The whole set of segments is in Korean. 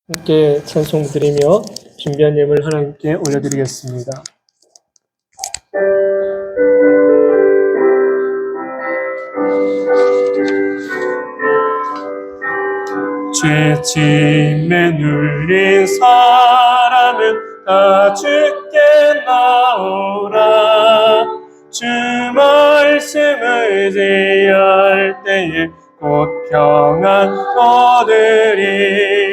함께 찬송 드리며 준비한 예물 하나님께 올려드리겠습니다. 죄짐에 눌린 사람은 다 주께 나오라. 주 말씀을 의지할 때에 곧 평안 얻으리.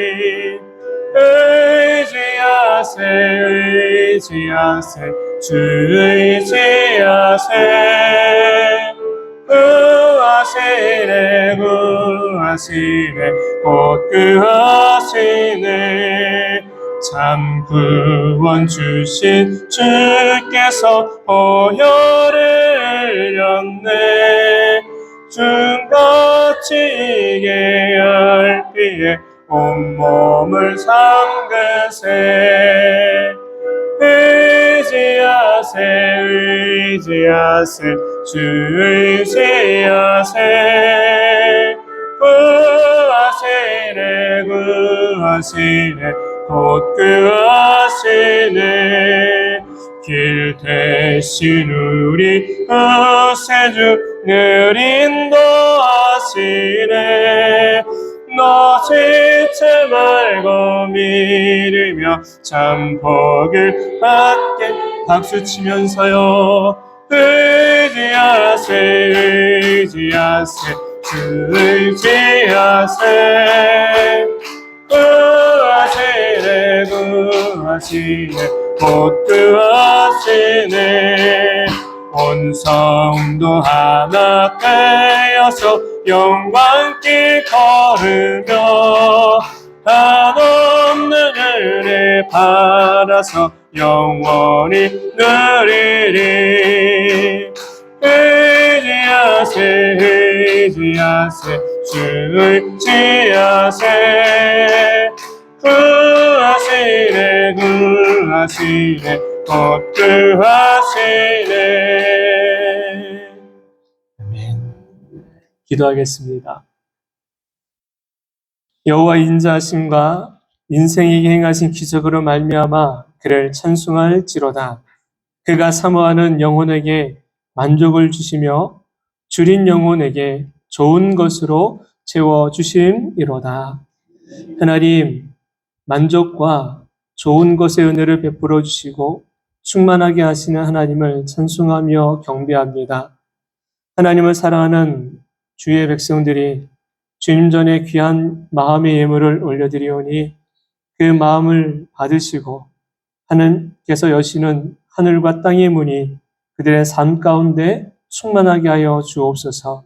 의지하세 주 의지하세. 구하시네 곧 구하시네. 참 구원 주신 주께서 보혈을 흘렸네. 주같이 계할 피에 온몸을 삼그세. 의지하세 주 의지하세. 구하시네 곧 구하시네. 길 대신 우리 구세주 늘 인도하시네. 너지체 말고 믿으며 참 복을 받게 박수치면서요. 의지하세 주 의지하세. 구하시네 곧 구하시네. 온 성도 하나 되어서 영광길 걸으며 한없는 은혜 받아서 영원히 누리리. 의지하세 주 의지하세. 구하시네 곧 구하시네. 아멘. 기도하겠습니다. 여호와 인자하심과 인생에게 행하신 기적으로 말미암아 그를 찬송할지로다. 그가 사모하는 영혼에게 만족을 주시며 줄인 영혼에게 좋은 것으로 채워주심이로다. 하나님, 만족과 좋은 것의 은혜를 베풀어 주시고 충만하게 하시는 하나님을 찬송하며 경배합니다. 하나님을 사랑하는 주의 백성들이 주님 전에 귀한 마음의 예물을 올려드리오니 그 마음을 받으시고 하나님께서 여시는 하늘과 땅의 문이 그들의 삶 가운데 충만하게 하여 주옵소서.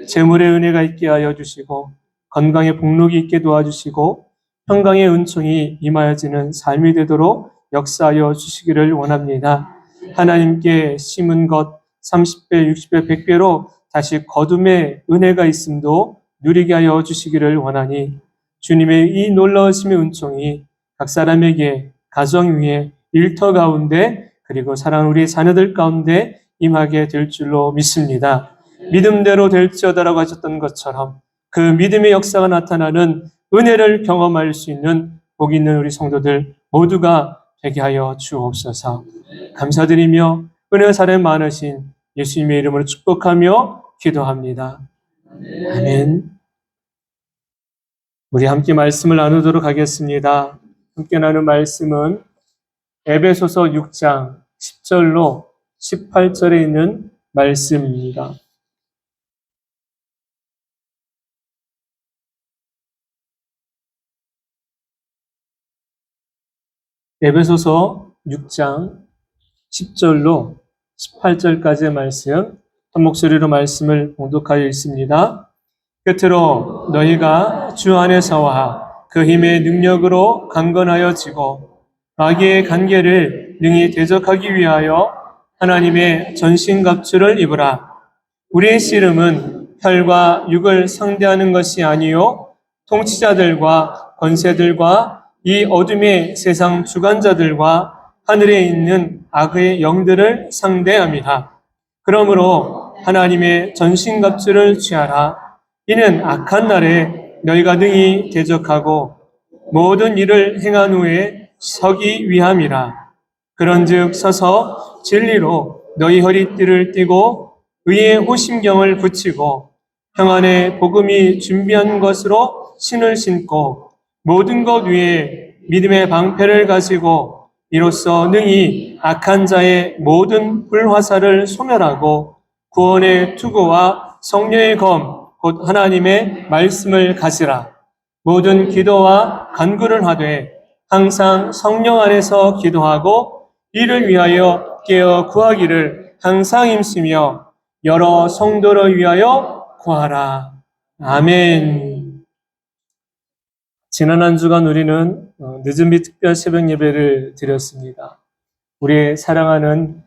재물의 은혜가 있게 하여 주시고 건강의 복록이 있게 도와주시고 평강의 은총이 임하여지는 삶이 되도록 역사하여 주시기를 원합니다. 하나님께 심은 것 30배, 60배, 100배로 다시 거둠의 은혜가 있음도 누리게 하여 주시기를 원하니 주님의 이 놀라우심의 은총이 각 사람에게 가정 위에 일터 가운데 그리고 사랑하는 우리 자녀들 가운데 임하게 될 줄로 믿습니다. 믿음대로 될지어다라고 하셨던 것처럼 그 믿음의 역사가 나타나는 은혜를 경험할 수 있는 복 있는 우리 성도들 모두가 되게 하여 주옵소서. 감사드리며 은혜와 사랑 많으신 예수님의 이름으로 축복하며 기도합니다. 아멘. 우리 함께 말씀을 나누도록 하겠습니다. 함께 나눈 말씀은 에베소서 6장 10절로 18절에 있는 말씀입니다. 에베소서 6장 10절로 18절까지의 말씀, 한 목소리로 말씀을 봉독하여 읽습니다. 끝으로 너희가 주 안에서와 그 힘의 능력으로 강건하여 지고 마귀의 관계를 능히 대적하기 위하여 하나님의 전신갑주를 입으라. 우리의 씨름은 혈과 육을 상대하는 것이 아니요 통치자들과 권세들과 이 어둠의 세상 주관자들과 하늘에 있는 악의 영들을 상대함이라. 그러므로 하나님의 전신갑주를 취하라. 이는 악한 날에 너희가 능히 대적하고 모든 일을 행한 후에 서기 위함이라. 그런즉 서서 진리로 너희 허리띠를 띠고 의의 호심경을 붙이고 평안의 복음이 준비한 것으로 신을 신고 모든 것 위에 믿음의 방패를 가지고 이로써 능히 악한 자의 모든 불화살을 소멸하고 구원의 투구와 성령의 검 곧 하나님의 말씀을 가지라. 모든 기도와 간구를 하되 항상 성령 안에서 기도하고 이를 위하여 깨어 구하기를 항상 힘쓰며 여러 성도를 위하여 구하라. 아멘. 지난 한 주간 우리는 늦은 비 특별 새벽 예배를 드렸습니다. 우리의 사랑하는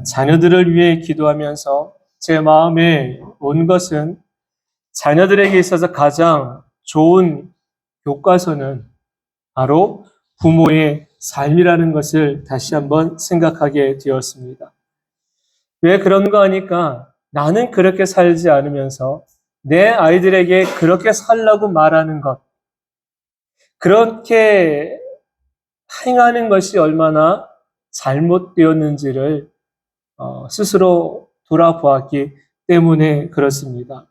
자녀들을 위해 기도하면서 제 마음에 온 것은 자녀들에게 있어서 가장 좋은 교과서는 바로 부모의 삶이라는 것을 다시 한번 생각하게 되었습니다. 왜 그런가 하니까 나는 그렇게 살지 않으면서 내 아이들에게 그렇게 살라고 말하는 것, 그렇게 행하는 것이 얼마나 잘못되었는지를 스스로 돌아보았기 때문에 그렇습니다.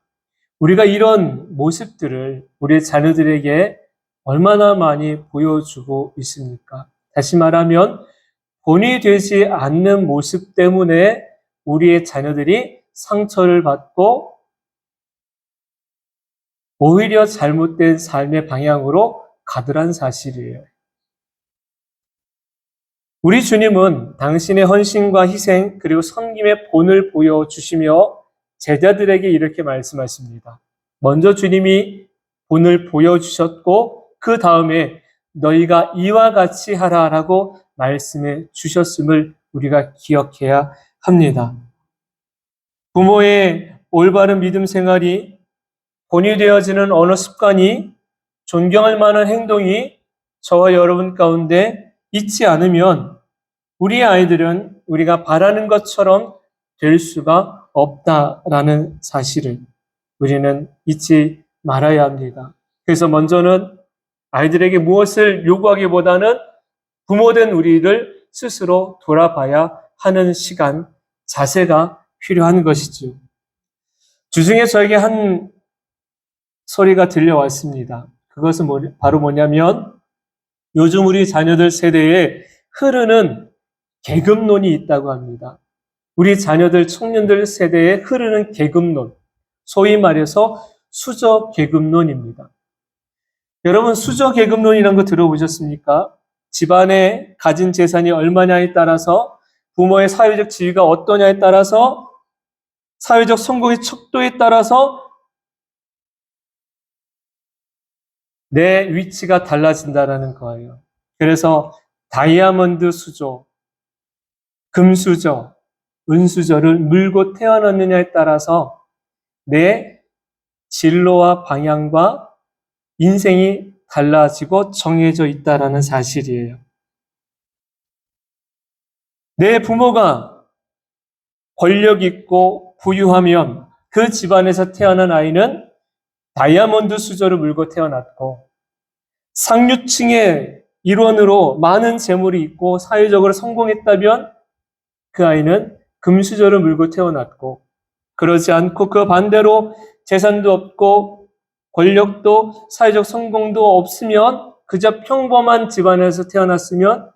우리가 이런 모습들을 우리 자녀들에게 얼마나 많이 보여주고 있습니까? 다시 말하면 본이 되지 않는 모습 때문에 우리의 자녀들이 상처를 받고 오히려 잘못된 삶의 방향으로 가더란 사실이에요. 우리 주님은 당신의 헌신과 희생 그리고 섬김의 본을 보여주시며 제자들에게 이렇게 말씀하십니다. 먼저 주님이 본을 보여주셨고 그 다음에 너희가 이와 같이 하라라고 말씀해 주셨음을 우리가 기억해야 합니다. 부모의 올바른 믿음 생활이 본이 되어지는 언어 습관이 존경할 만한 행동이 저와 여러분 가운데 있지 않으면 우리 아이들은 우리가 바라는 것처럼 될 수가 없다라는 사실을 우리는 잊지 말아야 합니다. 그래서 먼저는 아이들에게 무엇을 요구하기보다는 부모된 우리를 스스로 돌아봐야 하는 시간, 자세가 필요한 것이죠. 주중에 저에게 한 소리가 들려왔습니다. 그것은 바로 뭐냐면 요즘 우리 자녀들 세대에 흐르는 계급론이 있다고 합니다. 우리 자녀들, 청년들 세대에 흐르는 계급론, 소위 말해서 수저 계급론입니다. 여러분 수저 계급론이라는 거 들어보셨습니까? 집안에 가진 재산이 얼마냐에 따라서 부모의 사회적 지위가 어떠냐에 따라서 사회적 성공의 척도에 따라서 내 위치가 달라진다라는 거예요. 그래서 다이아몬드 수저, 금수저, 은수저를 물고 태어났느냐에 따라서 내 진로와 방향과 인생이 달라지고 정해져 있다라는 사실이에요. 내 부모가 권력 있고 부유하면 그 집안에서 태어난 아이는 다이아몬드 수저를 물고 태어났고 상류층의 일원으로 많은 재물이 있고 사회적으로 성공했다면 그 아이는 금수저를 물고 태어났고 그러지 않고 그 반대로 재산도 없고 권력도 사회적 성공도 없으면 그저 평범한 집안에서 태어났으면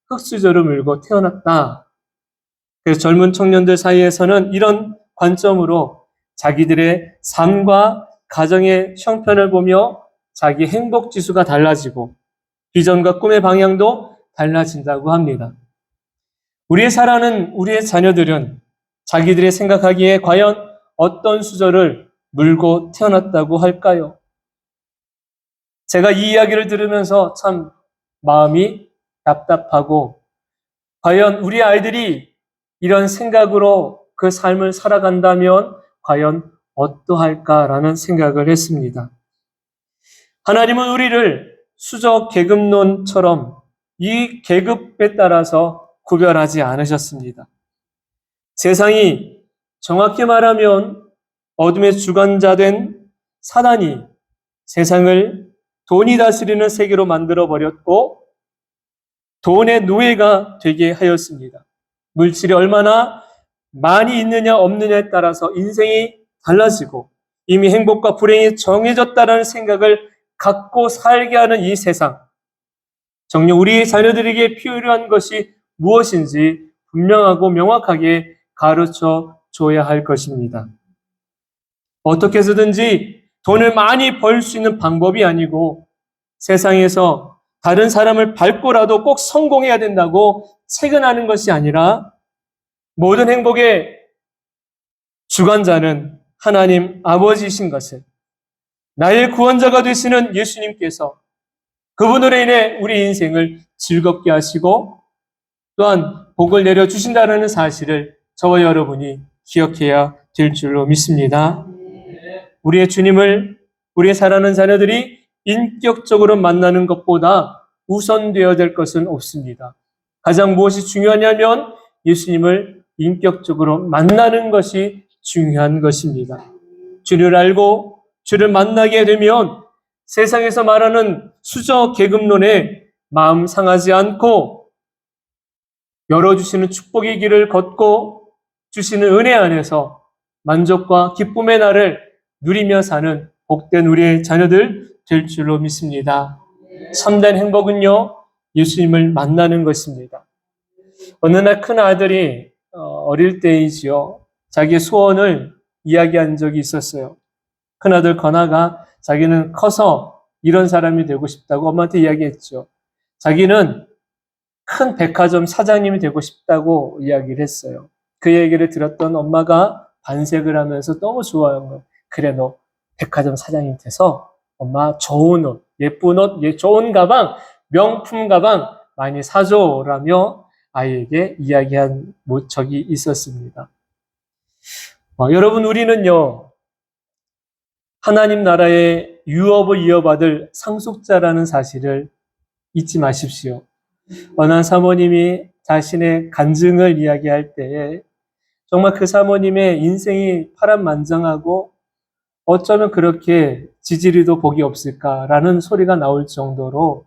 흙수저를 물고 태어났다. 그래서 젊은 청년들 사이에서는 이런 관점으로 자기들의 삶과 가정의 형편을 보며 자기 행복 지수가 달라지고 비전과 꿈의 방향도 달라진다고 합니다. 우리의 사랑하는 우리의 자녀들은 자기들이 생각하기에 과연 어떤 수저를 물고 태어났다고 할까요? 제가 이 이야기를 들으면서 참 마음이 답답하고 과연 우리 아이들이 이런 생각으로 그 삶을 살아간다면 과연 어떠할까라는 생각을 했습니다. 하나님은 우리를 수저 계급론처럼 이 계급에 따라서 구별하지 않으셨습니다. 세상이 정확히 말하면 어둠의 주관자 된 사단이 세상을 돈이 다스리는 세계로 만들어버렸고 돈의 노예가 되게 하였습니다. 물질이 얼마나 많이 있느냐 없느냐에 따라서 인생이 달라지고 이미 행복과 불행이 정해졌다는 생각을 갖고 살게 하는 이 세상. 정녕 우리 자녀들에게 필요한 것이 무엇인지 분명하고 명확하게 가르쳐 줘야 할 것입니다. 어떻게 해서든지 돈을 많이 벌 수 있는 방법이 아니고 세상에서 다른 사람을 밟고라도 꼭 성공해야 된다고 체근하는 것이 아니라 모든 행복의 주관자는 하나님 아버지이신 것을 나의 구원자가 되시는 예수님께서 그분으로 인해 우리 인생을 즐겁게 하시고 또한 복을 내려주신다는 사실을 저와 여러분이 기억해야 될 줄로 믿습니다. 우리의 주님을 우리의 사랑하는 자녀들이 인격적으로 만나는 것보다 우선되어야 될 것은 없습니다. 가장 무엇이 중요하냐면 예수님을 인격적으로 만나는 것이 중요한 것입니다. 주를 알고 주를 만나게 되면 세상에서 말하는 수저 계급론에 마음 상하지 않고 열어주시는 축복의 길을 걷고 주시는 은혜 안에서 만족과 기쁨의 날을 누리며 사는 복된 우리의 자녀들 될 줄로 믿습니다. 참된 행복은요, 예수님을 만나는 것입니다. 어느 날 큰 아들이 어릴 때이지요, 자기의 소원을 이야기한 적이 있었어요. 큰 아들 건아가 자기는 커서 이런 사람이 되고 싶다고 엄마한테 이야기했죠. 자기는 큰 백화점 사장님이 되고 싶다고 이야기를 했어요. 그 얘기를 들었던 엄마가 반색을 하면서 너무 좋아하는 거예요. 그래, 너 백화점 사장님 돼서 엄마 좋은 옷, 예쁜 옷, 좋은 가방, 명품 가방 많이 사줘라며 아이에게 이야기한 적이 있었습니다. 여러분, 우리는요, 하나님 나라의 유업을 이어받을 상속자라는 사실을 잊지 마십시오. 어느 한 사모님이 자신의 간증을 이야기할 때에 정말 그 사모님의 인생이 파란만장하고 어쩌면 그렇게 지지리도 복이 없을까라는 소리가 나올 정도로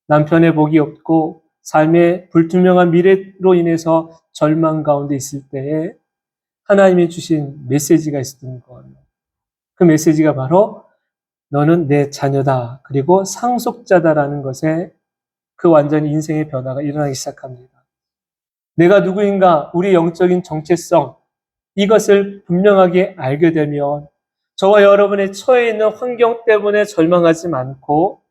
남편의 복이 없고 삶의 불투명한 미래로 인해서 절망 가운데 있을 때에 하나님이 주신 메시지가 있었던 거예요. 그 메시지가 바로 너는 내 자녀다. 그리고 상속자다라는 것에 그 완전히 인생의 변화가 일어나기 시작합니다. 내가 누구인가, 우리 영적인 정체성, 이것을 분명하게 알게 되면 저와 여러분의 처해 있는 환경 때문에 절망하지 않고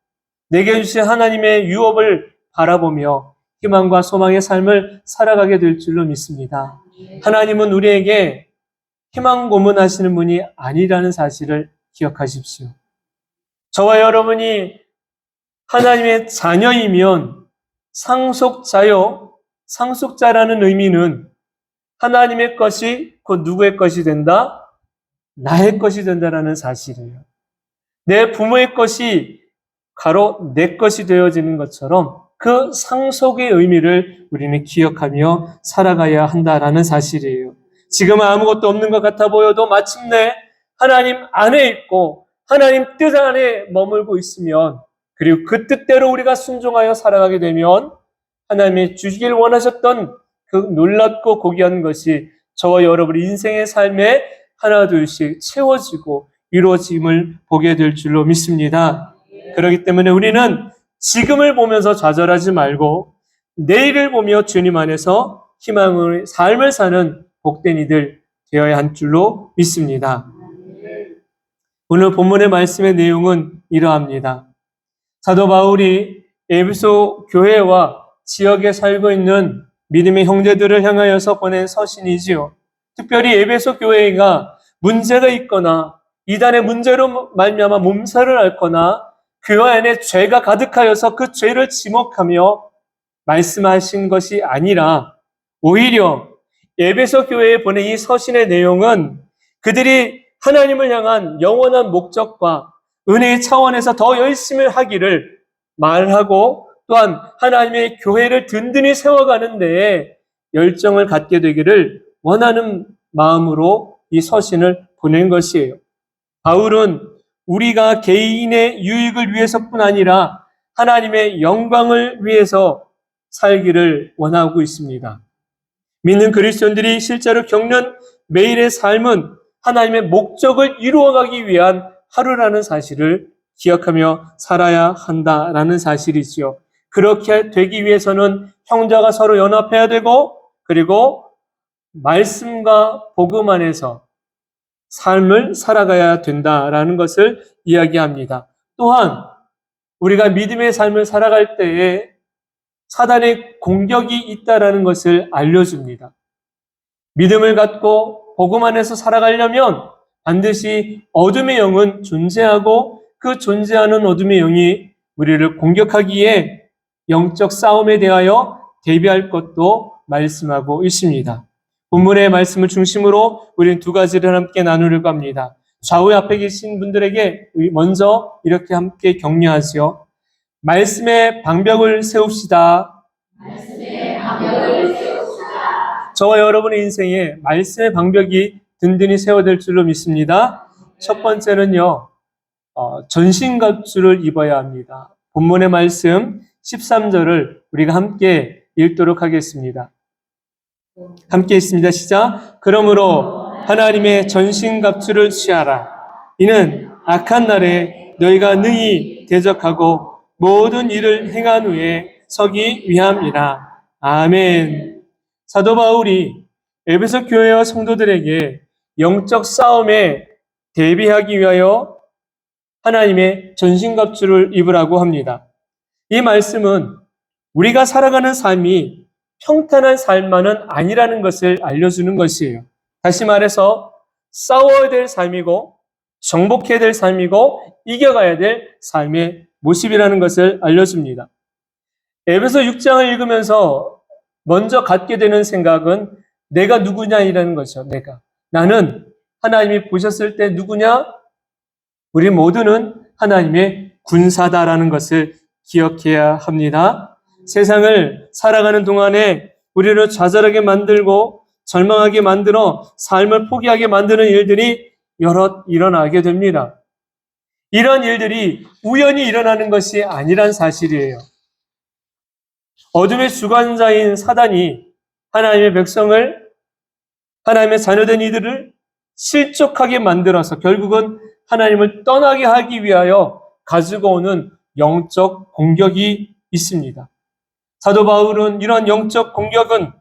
내게 주신 하나님의 유업을 바라보며 희망과 소망의 삶을 살아가게 될 줄로 믿습니다. 하나님은 우리에게 희망 고문하시는 분이 아니라는 사실을 기억하십시오. 저와 여러분이 하나님의 자녀이면 상속자요, 상속자라는 의미는 하나님의 것이 곧 누구의 것이 된다? 나의 것이 된다라는 사실이에요. 내 부모의 것이 가로 내 것이 되어지는 것처럼 그 상속의 의미를 우리는 기억하며 살아가야 한다라는 사실이에요. 지금은 아무것도 없는 것 같아 보여도 마침내 하나님 안에 있고 하나님 뜻 안에 머물고 있으면 그리고 그 뜻대로 우리가 순종하여 살아가게 되면 하나님이 주시길 원하셨던 그 놀랍고 고귀한 것이 저와 여러분의 인생의 삶에 하나 둘씩 채워지고 이루어짐을 보게 될 줄로 믿습니다. 그렇기 때문에 우리는 지금을 보면서 좌절하지 말고 내일을 보며 주님 안에서 희망의 삶을 사는 복된 이들 되어야 한 줄로 믿습니다. 오늘 본문의 말씀의 내용은 이러합니다. 사도 바울이 에베소 교회와 지역에 살고 있는 믿음의 형제들을 향하여서 보낸 서신이지요. 특별히 에베소 교회가 문제가 있거나 이단의 문제로 말미암아 몸살을 앓거나 그 안에 죄가 가득하여서 그 죄를 지목하며 말씀하신 것이 아니라 오히려 에베소 교회에 보낸 이 서신의 내용은 그들이 하나님을 향한 영원한 목적과 은혜의 차원에서 더 열심히 하기를 말하고 또한 하나님의 교회를 든든히 세워가는 데에 열정을 갖게 되기를 원하는 마음으로 이 서신을 보낸 것이에요. 바울은 우리가 개인의 유익을 위해서뿐 아니라 하나님의 영광을 위해서 살기를 원하고 있습니다. 믿는 그리스도인들이 실제로 겪는 매일의 삶은 하나님의 목적을 이루어가기 위한 하루라는 사실을 기억하며 살아야 한다라는 사실이지요. 그렇게 되기 위해서는 형제가 서로 연합해야 되고, 그리고 말씀과 복음 안에서 삶을 살아가야 된다라는 것을 이야기합니다. 또한 우리가 믿음의 삶을 살아갈 때에 사단의 공격이 있다라는 것을 알려줍니다. 믿음을 갖고 복음 안에서 살아가려면 반드시 어둠의 영은 존재하고 그 존재하는 어둠의 영이 우리를 공격하기에 영적 싸움에 대하여 대비할 것도 말씀하고 있습니다. 본문의 말씀을 중심으로 우리는 두 가지를 함께 나누려고 합니다. 좌우 앞에 계신 분들에게 먼저 이렇게 함께 격려하시오. 말씀의 방벽을 세웁시다. 말씀의 방벽을 세웁시다. 저와 여러분의 인생에 말씀의 방벽이 든든히 세워질 줄로 믿습니다. 첫 번째는요, 전신갑주를 입어야 합니다. 본문의 말씀 13절을 우리가 함께 읽도록 하겠습니다. 함께 있습니다. 시작. 그러므로 하나님의 전신갑주를 취하라. 이는 악한 날에 너희가 능히 대적하고 모든 일을 행한 후에 서기 위함이라. 아멘. 사도 바울이 에베소 교회와 성도들에게 영적 싸움에 대비하기 위하여 하나님의 전신갑주를 입으라고 합니다. 이 말씀은 우리가 살아가는 삶이 평탄한 삶만은 아니라는 것을 알려주는 것이에요. 다시 말해서 싸워야 될 삶이고 정복해야 될 삶이고 이겨가야 될 삶의 모습이라는 것을 알려줍니다. 에베소 6장을 읽으면서 먼저 갖게 되는 생각은 내가 누구냐이라는 거죠. 나는 하나님이 보셨을 때 누구냐? 우리 모두는 하나님의 군사다라는 것을 기억해야 합니다. 세상을 살아가는 동안에 우리를 좌절하게 만들고 절망하게 만들어 삶을 포기하게 만드는 일들이 여럿 일어나게 됩니다. 이런 일들이 우연히 일어나는 것이 아니란 사실이에요. 어둠의 주관자인 사단이 하나님의 백성을, 하나님의 자녀된 이들을 실족하게 만들어서 결국은 하나님을 떠나게 하기 위하여 가지고 오는 영적 공격이 있습니다. 사도 바울은 이런 영적 공격은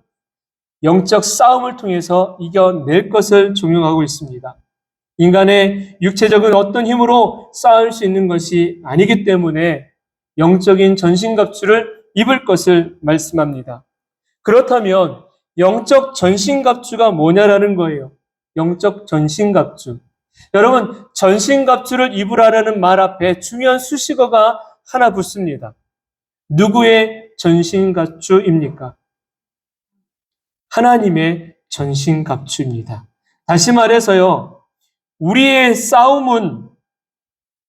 영적 싸움을 통해서 이겨낼 것을 종용하고 있습니다. 인간의 육체적인 어떤 힘으로 싸울 수 있는 것이 아니기 때문에 영적인 전신갑주를 입을 것을 말씀합니다. 그렇다면 영적 전신갑주가 뭐냐라는 거예요. 영적 전신갑주. 여러분, 전신갑주를 입으라라는 말 앞에 중요한 수식어가 하나 붙습니다. 누구의 전신갑주입니까? 하나님의 전신갑주입니다. 다시 말해서요, 우리의 싸움은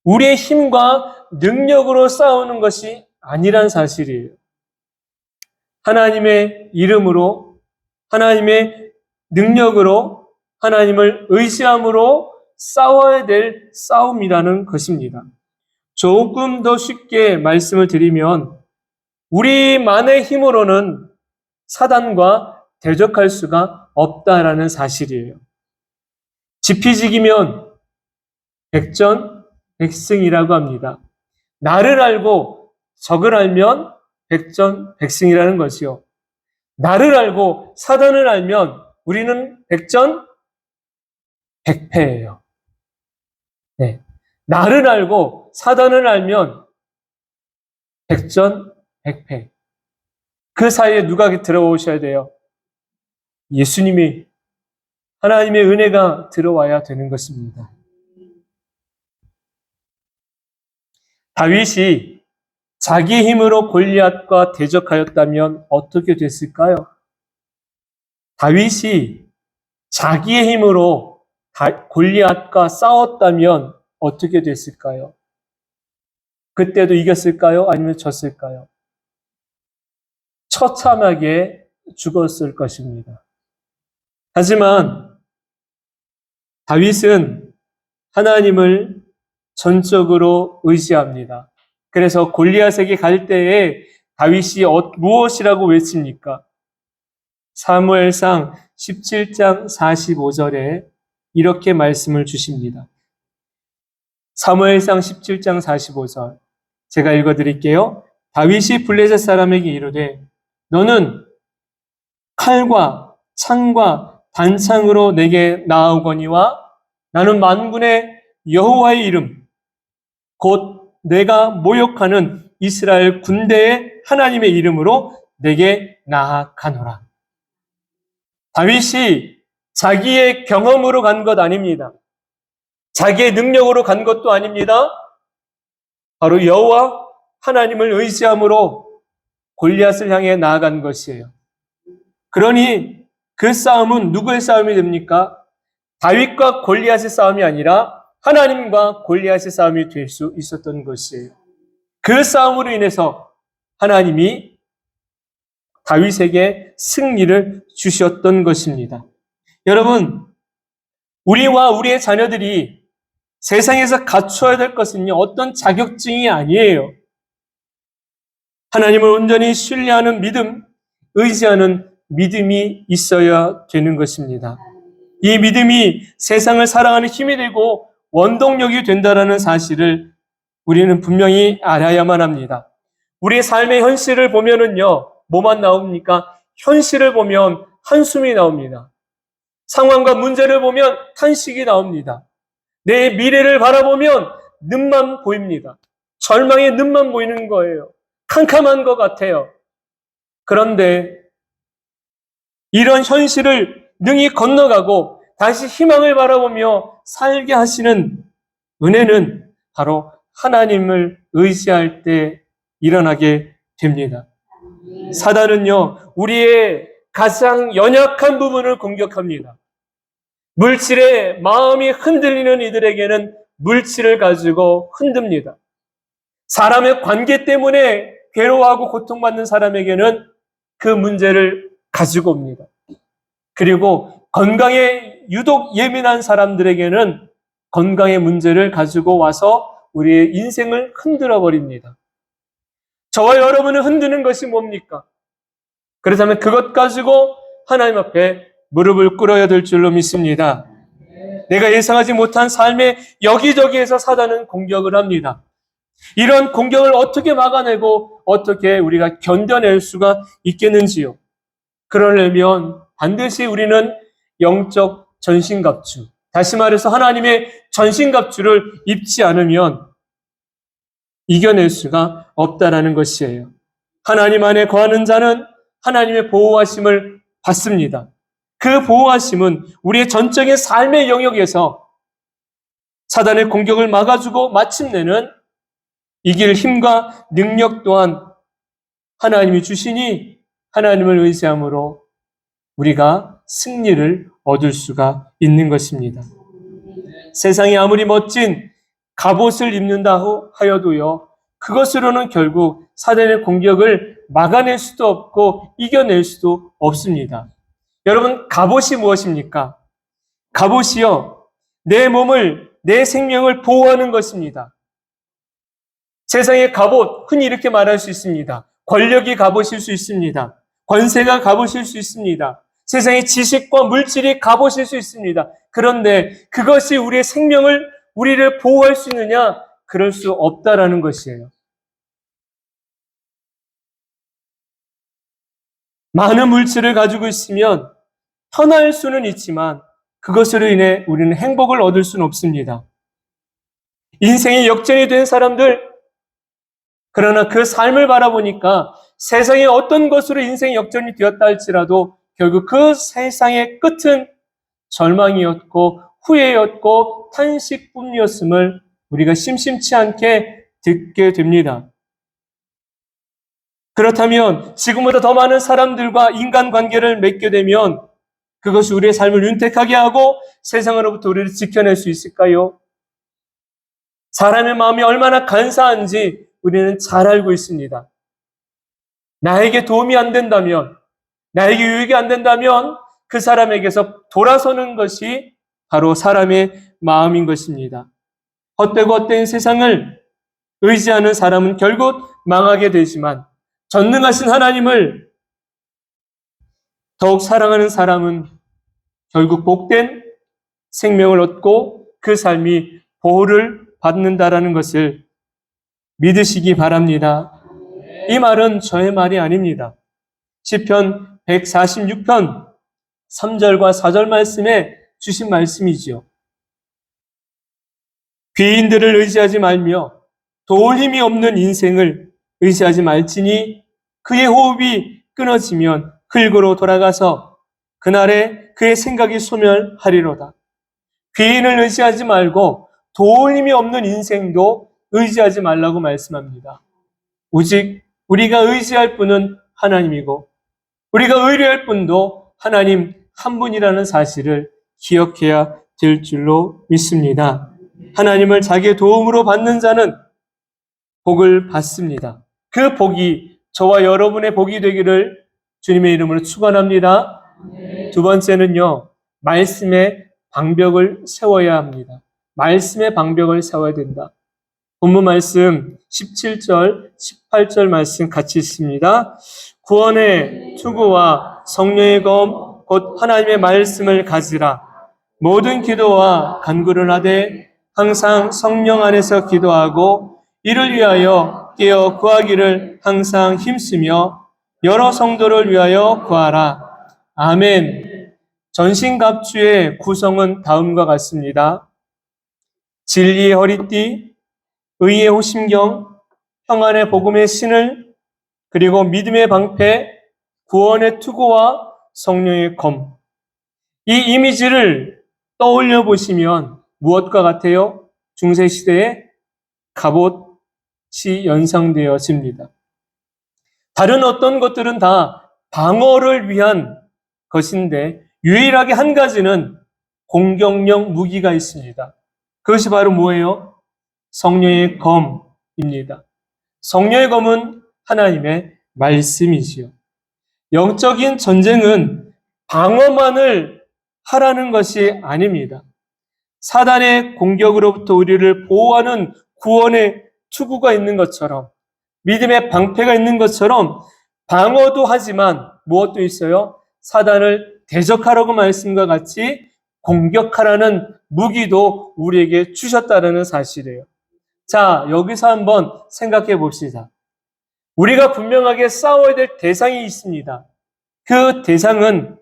우리의 힘과 능력으로 싸우는 것이 아니란 사실이에요. 하나님의 이름으로, 하나님의 능력으로, 하나님을 의지함으로 싸워야 될 싸움이라는 것입니다. 조금 더 쉽게 말씀을 드리면 우리만의 힘으로는 사단과 대적할 수가 없다라는 사실이에요. 지피지기면 백전백승이라고 합니다. 나를 알고 적을 알면 백전백승이라는 것이요. 나를 알고 사단을 알면 우리는 백전백패예요. 네. 나를 알고 사단을 알면 백전백패. 그 사이에 누가 들어오셔야 돼요? 예수님이, 하나님의 은혜가 들어와야 되는 것입니다. 다윗이 자기 힘으로 골리앗과 대적하였다면 어떻게 됐을까요? 다윗이 자기의 힘으로 골리앗과 싸웠다면 어떻게 됐을까요? 그때도 이겼을까요? 아니면 졌을까요? 처참하게 죽었을 것입니다. 하지만 다윗은 하나님을 전적으로 의지합니다. 그래서 골리앗에게 갈 때에 다윗이 무엇이라고 외칩니까? 사무엘상 17장 45절에 이렇게 말씀을 주십니다. 사무엘상 17장 45절 제가 읽어드릴게요. 다윗이 블레셋 사람에게 이르되 너는 칼과 창과 단창으로 내게 나아오거니와 나는 만군의 여호와의 이름 곧 내가 모욕하는 이스라엘 군대의 하나님의 이름으로 내게 나아가노라. 다윗이 자기의 경험으로 간 것 아닙니다. 자기의 능력으로 간 것도 아닙니다. 바로 여호와 하나님을 의지함으로 골리앗을 향해 나아간 것이에요. 그러니 그 싸움은 누구의 싸움이 됩니까? 다윗과 골리앗의 싸움이 아니라 하나님과 골리앗의 싸움이 될 수 있었던 것이에요. 그 싸움으로 인해서 하나님이 다윗에게 승리를 주셨던 것입니다. 여러분, 우리와 우리의 자녀들이 세상에서 갖춰야 될 것은요, 어떤 자격증이 아니에요. 하나님을 온전히 신뢰하는 믿음, 의지하는 믿음이 있어야 되는 것입니다. 이 믿음이 세상을 살아가는 힘이 되고 원동력이 된다는 사실을 우리는 분명히 알아야만 합니다. 우리의 삶의 현실을 보면은요, 뭐만 나옵니까? 현실을 보면 한숨이 나옵니다. 상황과 문제를 보면 탄식이 나옵니다. 내 미래를 바라보면 눈만 보입니다. 절망의 눈만 보이는 거예요. 캄캄한 것 같아요. 그런데 이런 현실을 능히 건너가고 다시 희망을 바라보며 살게 하시는 은혜는 바로 하나님을 의지할 때 일어나게 됩니다. 사단은요, 우리의 가장 연약한 부분을 공격합니다. 물질에 마음이 흔들리는 이들에게는 물질을 가지고 흔듭니다. 사람의 관계 때문에 괴로워하고 고통받는 사람에게는 그 문제를 가지고 옵니다. 그리고 건강에 유독 예민한 사람들에게는 건강의 문제를 가지고 와서 우리의 인생을 흔들어 버립니다. 저와 여러분을 흔드는 것이 뭡니까? 그렇다면 그것 가지고 하나님 앞에 무릎을 꿇어야 될 줄로 믿습니다. 내가 예상하지 못한 삶의 여기저기에서 사단은 공격을 합니다. 이런 공격을 어떻게 막아내고 어떻게 우리가 견뎌낼 수가 있겠는지요? 그러려면 반드시 우리는 영적 전신갑주, 다시 말해서 하나님의 전신갑주를 입지 않으면 이겨낼 수가 없다라는 것이에요. 하나님 안에 거하는 자는 하나님의 보호하심을 받습니다. 그 보호하심은 우리의 전적인 삶의 영역에서 사단의 공격을 막아주고 마침내는 이길 힘과 능력 또한 하나님이 주시니 하나님을 의지함으로 우리가 승리를 얻을 수가 있는 것입니다. 세상이 아무리 멋진 갑옷을 입는다 하여도요, 그것으로는 결국 사단의 공격을 막아낼 수도 없고 이겨낼 수도 없습니다. 여러분, 갑옷이 무엇입니까? 갑옷이요, 내 몸을, 내 생명을 보호하는 것입니다. 세상의 갑옷, 흔히 이렇게 말할 수 있습니다. 권력이 갑옷일 수 있습니다. 권세가 갑옷일 수 있습니다. 세상의 지식과 물질이 갑옷일 수 있습니다. 그런데 그것이 우리의 생명을, 우리를 보호할 수 있느냐? 그럴 수 없다라는 것이에요. 많은 물질을 가지고 있으면 편할 수는 있지만 그것으로 인해 우리는 행복을 얻을 수는 없습니다. 인생의 역전이 된 사람들, 그러나 그 삶을 바라보니까 세상의 어떤 것으로 인생의 역전이 되었다 할지라도 결국 그 세상의 끝은 절망이었고 후회였고 탄식뿐이었음을 우리가 심심치 않게 듣게 됩니다. 그렇다면 지금보다 더 많은 사람들과 인간관계를 맺게 되면 그것이 우리의 삶을 윤택하게 하고 세상으로부터 우리를 지켜낼 수 있을까요? 사람의 마음이 얼마나 간사한지 우리는 잘 알고 있습니다. 나에게 도움이 안 된다면, 나에게 유익이 안 된다면 그 사람에게서 돌아서는 것이 바로 사람의 마음인 것입니다. 헛되고 헛된 세상을 의지하는 사람은 결국 망하게 되지만 전능하신 하나님을 더욱 사랑하는 사람은 결국 복된 생명을 얻고 그 삶이 보호를 받는다라는 것을 믿으시기 바랍니다. 이 말은 저의 말이 아닙니다. 시편 146편 3절과 4절 말씀에 주신 말씀이지요. 귀인들을 의지하지 말며 도울 힘이 없는 인생을 의지하지 말지니 그의 호흡이 끊어지면 흙으로 돌아가서 그날에 그의 생각이 소멸하리로다. 귀인을 의지하지 말고 도울 힘이 없는 인생도 의지하지 말라고 말씀합니다. 오직 우리가 의지할 분은 하나님이고 우리가 의뢰할 분도 하나님 한 분이라는 사실을 기억해야 될 줄로 믿습니다. 하나님을 자기의 도움으로 받는 자는 복을 받습니다. 그 복이 저와 여러분의 복이 되기를 주님의 이름으로 축원합니다. 두 번째는요, 말씀의 방벽을 세워야 합니다. 말씀의 방벽을 세워야 된다. 본문 말씀 17절, 18절 말씀 같이 있습니다. 구원의 투구와 성령의 검, 곧 하나님의 말씀을 가지라. 모든 기도와 간구를 하되 항상 성령 안에서 기도하고 이를 위하여 깨어 구하기를 항상 힘쓰며 여러 성도를 위하여 구하라. 아멘. 전신갑주의 구성은 다음과 같습니다. 진리의 허리띠, 의의 호심경, 평안의 복음의 신을, 그리고 믿음의 방패, 구원의 투구와 성령의 검. 이 이미지를 떠올려 보시면 무엇과 같아요? 중세시대의 갑옷이 연상되어집니다. 다른 어떤 것들은 다 방어를 위한 것인데 유일하게 한 가지는 공격용 무기가 있습니다. 그것이 바로 뭐예요? 성령의 검입니다. 성령의 검은 하나님의 말씀이지요. 영적인 전쟁은 방어만을 하라는 것이 아닙니다. 사단의 공격으로부터 우리를 보호하는 구원의 투구가 있는 것처럼, 믿음의 방패가 있는 것처럼 방어도 하지만 무엇도 있어요? 사단을 대적하라고 말씀과 같이 공격하라는 무기도 우리에게 주셨다는 사실이에요. 자, 여기서 한번 생각해 봅시다. 우리가 분명하게 싸워야 될 대상이 있습니다. 그 대상은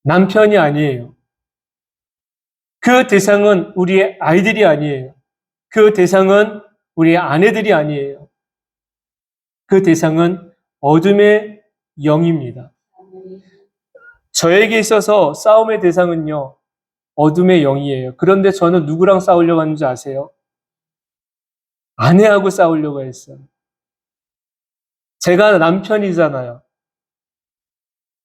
남편이 아니에요. 그 대상은 우리의 아이들이 아니에요. 그 대상은 우리의 아내들이 아니에요. 그 대상은 어둠의 영입니다. 저에게 있어서 싸움의 대상은요, 어둠의 영이에요. 그런데 저는 누구랑 싸우려고 하는지 아세요? 아내하고 싸우려고 했어요. 제가 남편이잖아요.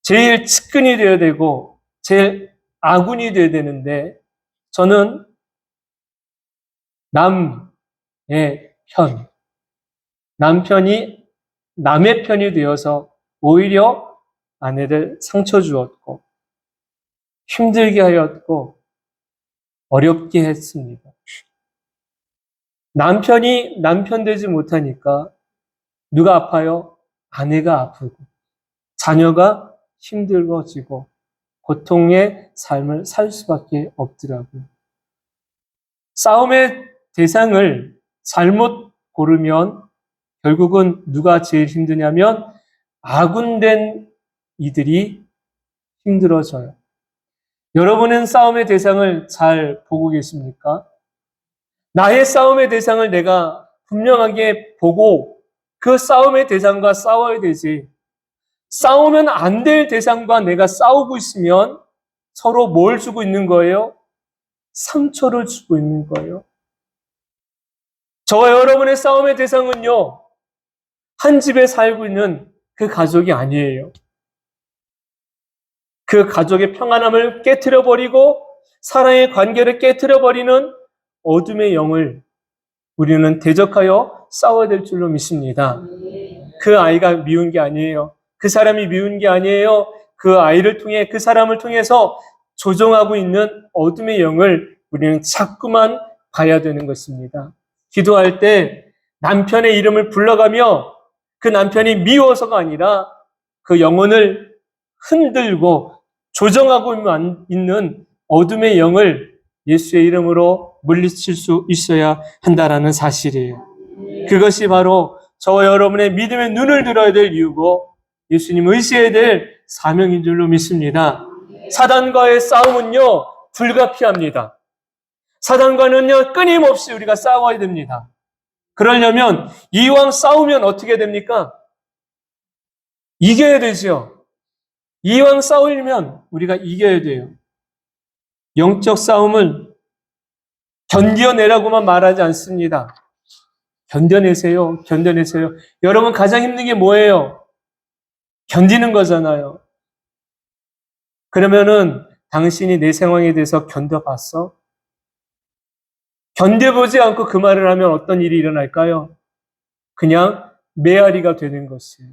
제일 측근이 되어야 되고 제일 아군이 되어야 되는데 저는 남의 편, 남편이 남의 편이 되어서 오히려 아내를 상처 주었고 힘들게 하였고 어렵게 했습니다. 남편이 남편 되지 못하니까 누가 아파요? 아내가 아프고 자녀가 힘들어지고 고통의 삶을 살 수밖에 없더라고요. 싸움의 대상을 잘못 고르면 결국은 누가 제일 힘드냐면 아군된 이들이 힘들어져요. 여러분은 싸움의 대상을 잘 보고 계십니까? 나의 싸움의 대상을 내가 분명하게 보고 그 싸움의 대상과 싸워야 되지. 싸우면 안 될 대상과 내가 싸우고 있으면 서로 뭘 주고 있는 거예요? 상처를 주고 있는 거예요. 저와 여러분의 싸움의 대상은요, 한 집에 살고 있는 그 가족이 아니에요. 그 가족의 평안함을 깨트려버리고 사랑의 관계를 깨트려버리는 어둠의 영을 우리는 대적하여 싸워야 될 줄로 믿습니다. 그 아이가 미운 게 아니에요. 그 사람이 미운 게 아니에요. 그 아이를 통해, 그 사람을 통해서 조종하고 있는 어둠의 영을 우리는 자꾸만 봐야 되는 것입니다. 기도할 때 남편의 이름을 불러가며 그 남편이 미워서가 아니라 그 영혼을 흔들고 조정하고 있는 어둠의 영을 예수의 이름으로 물리칠 수 있어야 한다라는 사실이에요. 그것이 바로 저와 여러분의 믿음의 눈을 들어야 될 이유고 예수님 의지해야 될 사명인 줄로 믿습니다. 사단과의 싸움은요, 불가피합니다. 사단과는요, 끊임없이 우리가 싸워야 됩니다. 그러려면 이왕 싸우면 어떻게 됩니까? 이겨야 되죠. 이왕 싸우려면 우리가 이겨야 돼요. 영적 싸움을 견뎌내라고만 말하지 않습니다. 견뎌내세요. 견뎌내세요. 여러분 가장 힘든 게 뭐예요? 견디는 거잖아요. 그러면은 당신이 내 상황에 대해서 견뎌봤어? 견뎌보지 않고 그 말을 하면 어떤 일이 일어날까요? 그냥 메아리가 되는 것이에요.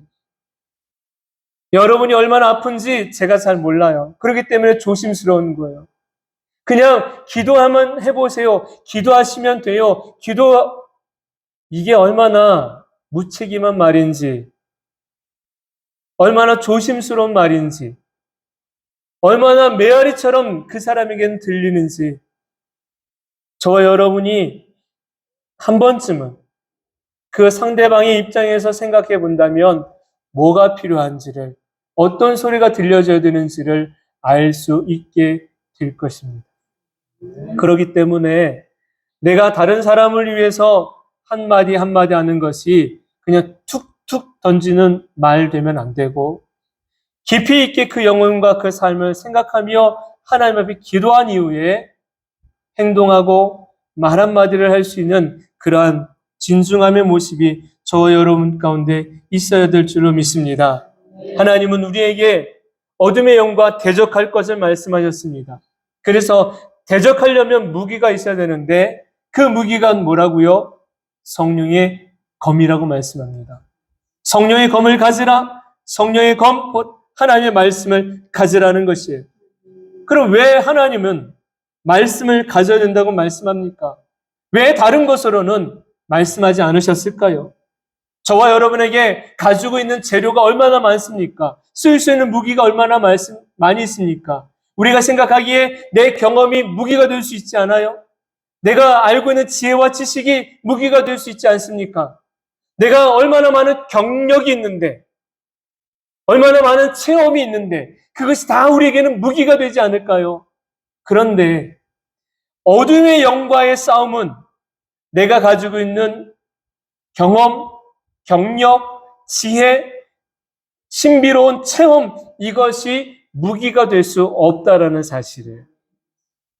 여러분이 얼마나 아픈지 제가 잘 몰라요. 그렇기 때문에 조심스러운 거예요. 그냥 기도하면 해보세요. 기도하시면 돼요. 이게 얼마나 무책임한 말인지, 얼마나 조심스러운 말인지, 얼마나 메아리처럼 그 사람에게는 들리는지, 저와 여러분이 한 번쯤은 그 상대방의 입장에서 생각해 본다면 뭐가 필요한지를, 어떤 소리가 들려줘야 되는지를 알 수 있게 될 것입니다. 그렇기 때문에 내가 다른 사람을 위해서 한마디 한마디 하는 것이 그냥 툭툭 던지는 말 되면 안 되고 깊이 있게 그 영혼과 그 삶을 생각하며 하나님 앞에 기도한 이후에 행동하고 말 한마디를 할 수 있는 그러한 진중함의 모습이 저와 여러분 가운데 있어야 될 줄로 믿습니다. 하나님은 우리에게 어둠의 영과 대적할 것을 말씀하셨습니다. 그래서 대적하려면 무기가 있어야 되는데 그 무기가 뭐라고요? 성령의 검이라고 말씀합니다. 성령의 검을 가지라. 성령의 검, 곧 하나님의 말씀을 가지라는 것이에요. 그럼 왜 하나님은 말씀을 가져야 된다고 말씀합니까? 왜 다른 것으로는 말씀하지 않으셨을까요? 저와 여러분에게 가지고 있는 재료가 얼마나 많습니까? 쓸 수 있는 무기가 얼마나 많이 있습니까? 우리가 생각하기에 내 경험이 무기가 될 수 있지 않아요? 내가 알고 있는 지혜와 지식이 무기가 될 수 있지 않습니까? 내가 얼마나 많은 경력이 있는데, 얼마나 많은 체험이 있는데, 그것이 다 우리에게는 무기가 되지 않을까요? 그런데 어둠의 영과의 싸움은 내가 가지고 있는 경험, 경력, 지혜, 신비로운 체험, 이것이 무기가 될 수 없다라는 사실을.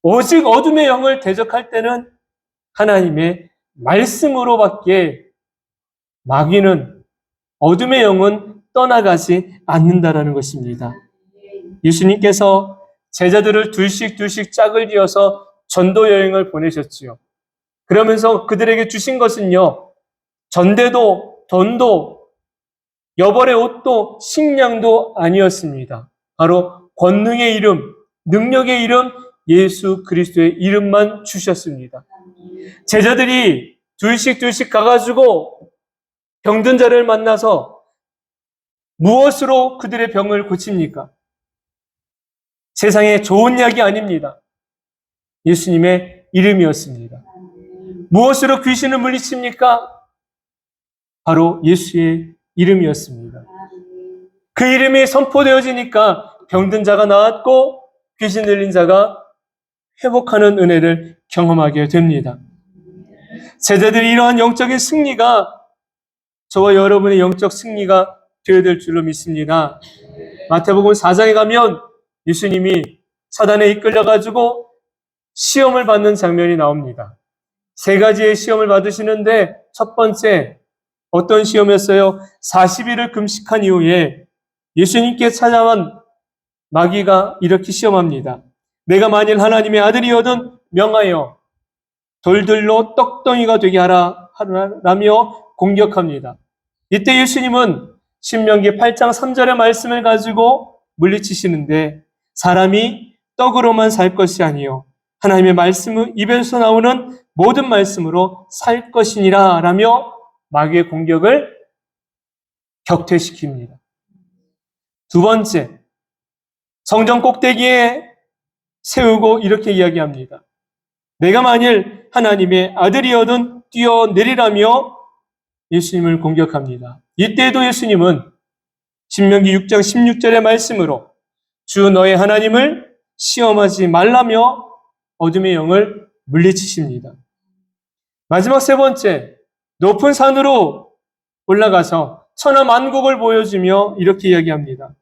오직 어둠의 영을 대적할 때는 하나님의 말씀으로밖에 마귀는, 어둠의 영은 떠나가지 않는다라는 것입니다. 예수님께서 제자들을 둘씩 짝을 지어서 전도 여행을 보내셨지요. 그러면서 그들에게 주신 것은요, 전대도, 돈도, 여벌의 옷도, 식량도 아니었습니다. 바로 권능의 이름, 능력의 이름, 예수 그리스도의 이름만 주셨습니다. 제자들이 둘씩 가가지고 병든 자를 만나서 무엇으로 그들의 병을 고칩니까? 세상에 좋은 약이 아닙니다. 예수님의 이름이었습니다. 무엇으로 귀신을 물리칩니까? 바로 예수의 이름이었습니다. 그 이름이 선포되어지니까 병든 자가 나았고 귀신 들린 자가 회복하는 은혜를 경험하게 됩니다. 제자들이 이러한 영적인 승리가 저와 여러분의 영적 승리가 되어야 될 줄로 믿습니다. 마태복음 4장에 가면 예수님이 사단에 이끌려가지고 시험을 받는 장면이 나옵니다. 세 가지의 시험을 받으시는데 첫 번째 어떤 시험이었어요? 40일을 금식한 이후에 예수님께 찾아온 마귀가 이렇게 시험합니다. 내가 만일 하나님의 아들이거든 명하여 돌들로 떡덩이가 되게 하라며 공격합니다. 이때 예수님은 신명기 8장 3절의 말씀을 가지고 물리치시는데 사람이 떡으로만 살 것이 아니요 하나님의 말씀은 입에서 나오는 모든 말씀으로 살 것이니라 라며 마귀의 공격을 격퇴시킵니다. 두 번째, 성전 꼭대기에 세우고 이렇게 이야기합니다. 내가 만일 하나님의 아들이어든 뛰어내리라며 예수님을 공격합니다. 이때도 예수님은 신명기 6장 16절의 말씀으로 주 너의 하나님을 시험하지 말라며 어둠의 영을 물리치십니다. 마지막 세 번째, 높은 산으로 올라가서 천하만국을 보여주며 이렇게 이야기합니다.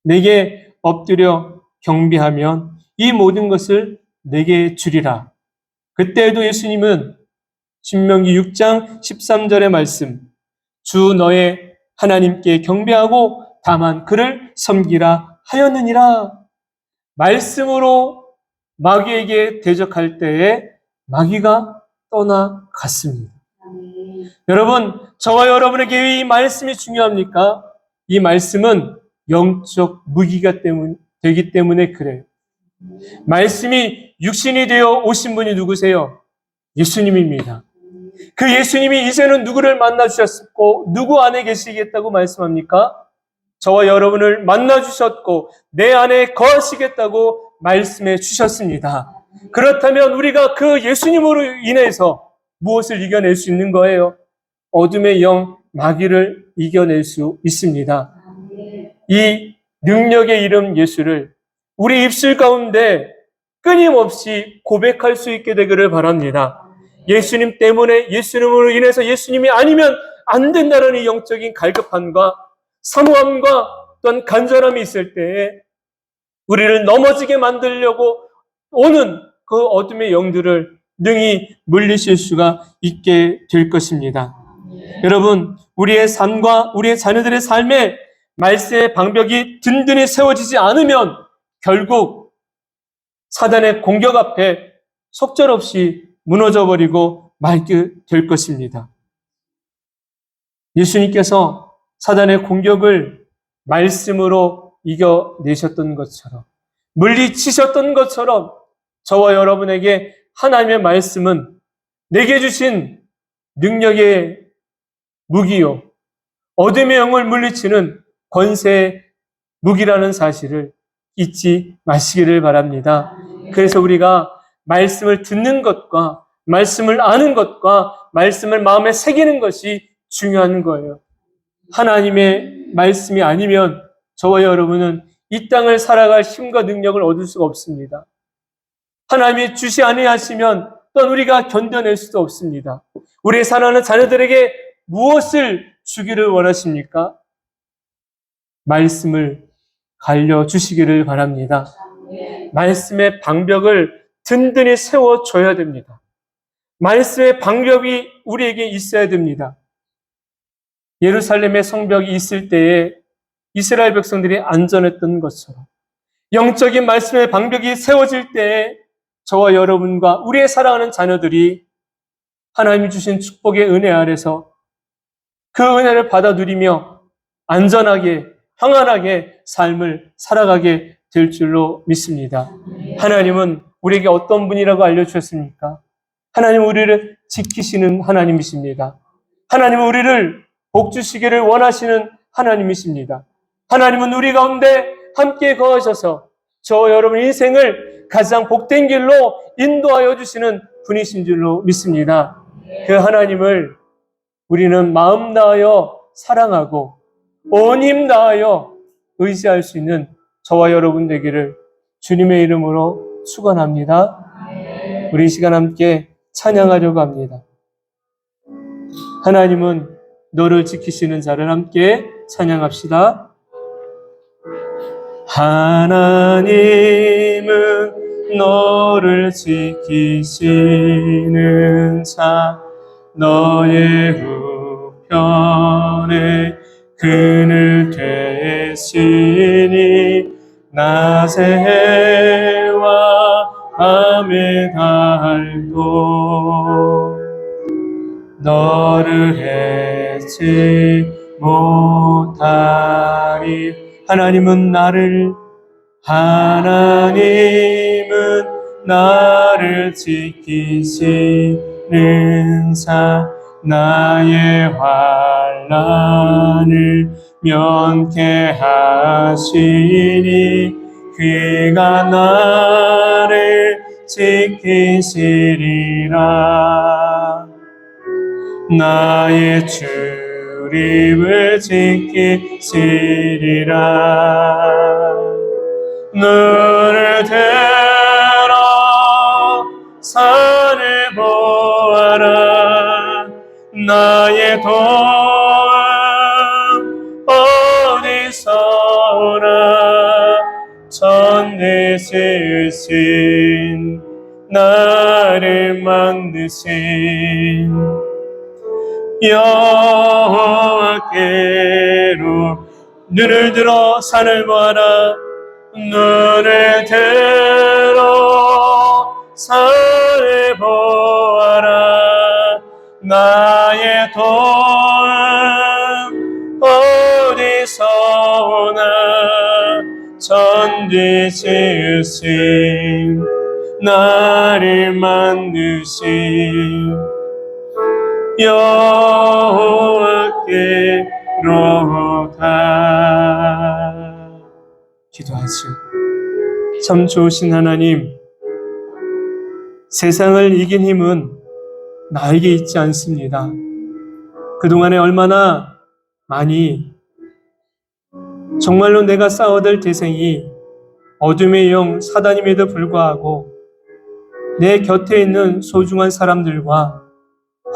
내게 엎드려 경배하면 이 모든 것을 내게 주리라. 그때에도 예수님은 신명기 6장 13절의 말씀, 주 너의 하나님께 경배하고 다만 그를 섬기라 하였느니라. 말씀으로 마귀에게 대적할 때에 마귀가 떠나갔습니다. 여러분, 저와 여러분에게 이 말씀이 중요합니까? 이 말씀은 영적 무기가 되기 때문에 그래요. 말씀이 육신이 되어 오신 분이 누구세요? 예수님입니다. 그 예수님이 이제는 누구를 만나주셨고 누구 안에 계시겠다고 말씀합니까? 저와 여러분을 만나주셨고 내 안에 거하시겠다고 말씀해 주셨습니다. 그렇다면 우리가 그 예수님으로 인해서 무엇을 이겨낼 수 있는 거예요? 어둠의 영, 마귀를 이겨낼 수 있습니다. 이 능력의 이름 예수를 우리 입술 가운데 끊임없이 고백할 수 있게 되기를 바랍니다. 예수님 때문에, 예수님으로 인해서 예수님이 아니면 안 된다는 이 영적인 갈급함과 사모함과 또한 간절함이 있을 때에 우리를 넘어지게 만들려고 오는 그 어둠의 영들을 능히 물리칠 수가 있게 될 것입니다. 여러분, 우리의 삶과 우리의 자녀들의 삶에 말씀의 방벽이 든든히 세워지지 않으면 결국 사단의 공격 앞에 속절없이 무너져버리고 말게 될 것입니다. 예수님께서 사단의 공격을 말씀으로 이겨내셨던 것처럼, 물리치셨던 것처럼 저와 여러분에게 하나님의 말씀은 내게 주신 능력의 무기요, 어둠의 영을 물리치는 권세의 무기라는 사실을 잊지 마시기를 바랍니다. 그래서 우리가 말씀을 듣는 것과 말씀을 아는 것과 말씀을 마음에 새기는 것이 중요한 거예요. 하나님의 말씀이 아니면 저와 여러분은 이 땅을 살아갈 힘과 능력을 얻을 수가 없습니다. 하나님이 주시 아니하시면 또한 우리가 견뎌낼 수도 없습니다. 우리의 사랑하는 자녀들에게 무엇을 주기를 원하십니까? 말씀을 갈려주시기를 바랍니다. 말씀의 방벽을 든든히 세워줘야 됩니다. 말씀의 방벽이 우리에게 있어야 됩니다. 예루살렘의 성벽이 있을 때에 이스라엘 백성들이 안전했던 것처럼 영적인 말씀의 방벽이 세워질 때에 저와 여러분과 우리의 사랑하는 자녀들이 하나님이 주신 축복의 은혜 아래서 그 은혜를 받아 누리며 안전하게 평안하게 삶을 살아가게 될 줄로 믿습니다. 하나님은 우리에게 어떤 분이라고 알려주셨습니까? 하나님은 우리를 지키시는 하나님이십니다. 하나님은 우리를 복 주시기를 원하시는 하나님이십니다. 하나님은 우리 가운데 함께 거하셔서 저 여러분 인생을 가장 복된 길로 인도하여 주시는 분이신 줄로 믿습니다. 그 하나님을 우리는 마음 다하여 사랑하고 온 힘 다하여 의지할 수 있는 저와 여러분 되기를 주님의 이름으로 축원합니다. 우리 이 시간 함께 찬양하려고 합니다. 하나님은 너를 지키시는 자를 함께 찬양합시다. 하나님은 너를 지키시는 자, 너의 우편에 그늘 되시니 낮의 해와 밤의 달도 너를 해치 못하리. 하나님은 나를 지키시는 자, 나의 환난을 면케하시니 그가 나를 지키시리라. 나의 출입을 지키시리라. 눈을 들어 산을 보아라. 나의 도움 어디서 오나. 전능하신 나를 만드신 여호와께로 눈을 들어 산을 보아라. 눈을 들어 산을 보아라. 나의 도움 어디서 오나. 전지으신 나를 만드신 여호와께로다. 기도하시오. 참 좋으신 하나님, 세상을 이긴 힘은 나에게 있지 않습니다. 그동안에 얼마나 많이 정말로 내가 싸워될 대상이 어둠의 영 사단임에도 불구하고 내 곁에 있는 소중한 사람들과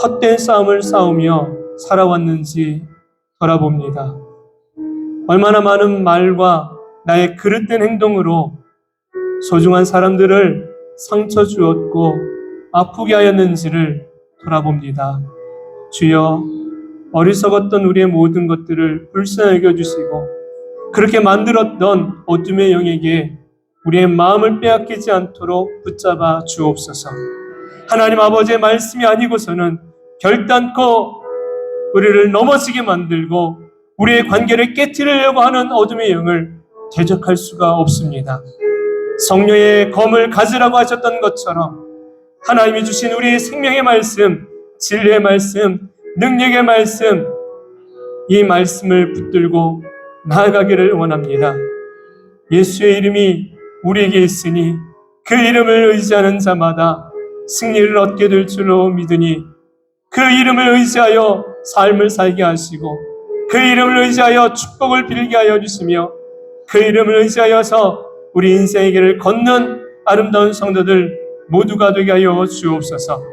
헛된 싸움을 싸우며 살아왔는지 돌아봅니다. 얼마나 많은 말과 나의 그릇된 행동으로 소중한 사람들을 상처 주었고 아프게 하였는지를 돌아봅니다. 주여, 어리석었던 우리의 모든 것들을 불쌍히 여겨주시고 그렇게 만들었던 어둠의 영에게 우리의 마음을 빼앗기지 않도록 붙잡아 주옵소서. 하나님 아버지의 말씀이 아니고서는 결단코 우리를 넘어지게 만들고 우리의 관계를 깨뜨리려고 하는 어둠의 영을 대적할 수가 없습니다. 성령의 검을 가지라고 하셨던 것처럼 하나님이 주신 우리의 생명의 말씀, 진리의 말씀, 능력의 말씀, 이 말씀을 붙들고 나아가기를 원합니다. 예수의 이름이 우리에게 있으니 그 이름을 의지하는 자마다 승리를 얻게 될 줄로 믿으니 그 이름을 의지하여 삶을 살게 하시고 그 이름을 의지하여 축복을 빌게 하여 주시며 그 이름을 의지하여서 우리 인생의 길을 걷는 아름다운 성도들 모두가 되게 하여 주옵소서.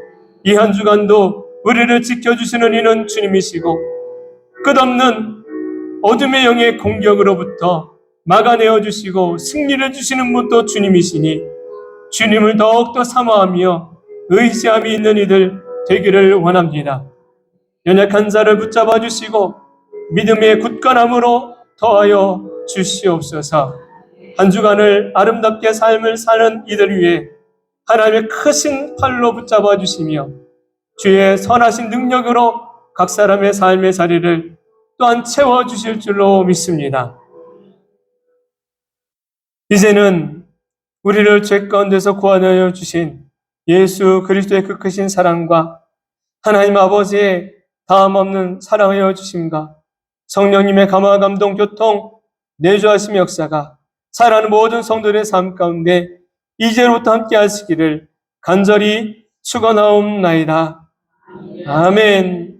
이 한 주간도 우리를 지켜주시는 이는 주님이시고 끝없는 어둠의 영의 공격으로부터 막아내어 주시고 승리를 주시는 분도 주님이시니 주님을 더욱더 사모하며 의지함이 있는 이들 되기를 원합니다. 연약한 자를 붙잡아 주시고 믿음의 굳건함으로 더하여 주시옵소서. 한 주간을 아름답게 삶을 사는 이들 위해 하나님의 크신 팔로 붙잡아 주시며 주의 선하신 능력으로 각 사람의 삶의 자리를 또한 채워주실 줄로 믿습니다. 이제는 우리를 죄 가운데서 구원하여 주신 예수 그리스도의 그 크신 사랑과 하나님 아버지의 다함없는 사랑하여 주심과 성령님의 감화 감동 교통 내주하심 역사가 살아가는 모든 성도들의 삶 가운데 이제부터 함께 하시기를 간절히 축원하옵나이다. 아멘.